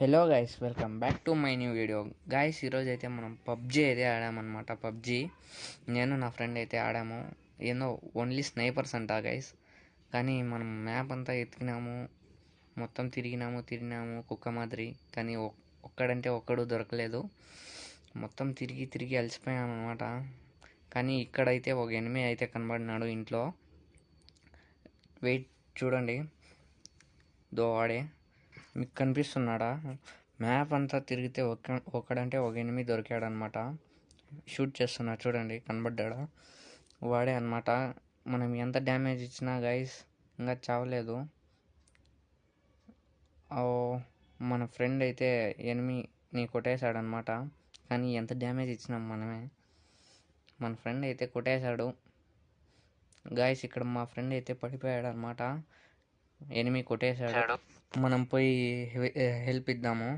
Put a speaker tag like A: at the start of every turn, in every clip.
A: Hello guys, welcome back to my new video. Guys, ఈరోజు అయితే మనం పబ్జీ అయితే ఆడామన్నమాట. పబ్జీ నేను నా ఫ్రెండ్ అయితే ఆడాము. ఏందో ఓన్లీ స్నైపర్స్ అంట గైస్. కానీ మనం మ్యాప్ అంతా ఎత్తికినాము, మొత్తం తిరిగినాము కుక్క మాదిరి. కానీ ఒక్కడంటే ఒక్కడు దొరకలేదు. మొత్తం తిరిగి తిరిగి అలసిపోయాం అనమాట. కానీ ఇక్కడైతే ఒక ఎనిమి అయితే కనబడినాడు ఇంట్లో. వెయిట్, చూడండి, దో ఆడే మీకు కనిపిస్తున్నాడా? మ్యాప్ అంతా తిరిగితే ఒకడంటే ఒక ఎనిమిది దొరికాడనమాట. షూట్ చేస్తున్నా, చూడండి, కనబడ్డా. వాడే అనమాట. మనం ఎంత డ్యామేజ్ ఇచ్చినా గైస్ ఇంకా చావలేదు. మన ఫ్రెండ్ అయితే ఎనిమిని కొట్టేశాడనమాట. కానీ ఎంత డ్యామేజ్ ఇచ్చినాం మనమే. మన ఫ్రెండ్ అయితే కొట్టేశాడు గాయస్. ఇక్కడ మా ఫ్రెండ్ అయితే పడిపోయాడు అనమాట. ఎనిమి కొట్టేశాడు. మనం పోయి హెల్ప్ ఇద్దాము.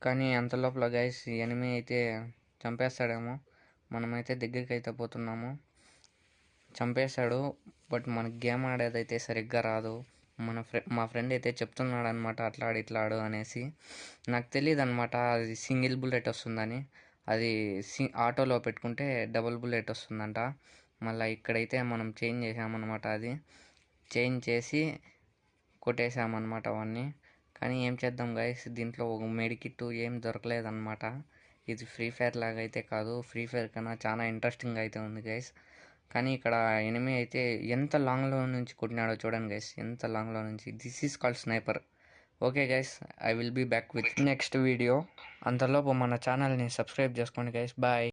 A: కానీ అంత లోపల గైస్ ఎనిమి అయితే చంపేస్తాడేమో. మనమైతే దగ్గరికి అయితే పోతున్నాము. చంపేశాడు. బట్ మనకి గేమ్ ఆడేదైతే సరిగ్గా రాదు. మా ఫ్రెండ్ అయితే చెప్తున్నాడు అనమాట, అట్లా ఆడు ఇట్లా ఆడు అనేసి. నాకు తెలియదు అనమాట అది సింగిల్ బుల్లెట్ వస్తుందని. అది ఆటోలో పెట్టుకుంటే డబుల్ బుల్లెట్ వస్తుందంట. మళ్ళీ ఇక్కడైతే మనం చేంజ్ చేసామన్నమాట. అది చేంజ్ చేసి కొట్టేసామన్నమాట అవన్నీ. కానీ ఏం చేద్దాం గైస్, దీంట్లో ఒక మెడికిట్ ఏం దొరకలేదన్నమాట. ఇది ఫ్రీ ఫైర్ లాగా అయితే కాదు. ఫ్రీ ఫైర్ కన్నా చాలా ఇంట్రెస్టింగ్ అయితే ఉంది గైస్. కానీ ఇక్కడ ఎనిమి అయితే ఎంత లాంగ్లో నుంచి కొట్టినాడో చూడండి గైస్, ఎంత లాంగ్లో నుంచి. This is called sniper. Okay guys, I will be back with next video. అంతలోపు మన ఛానల్ని సబ్స్క్రైబ్ చేసుకోండి గైస్. బాయ్.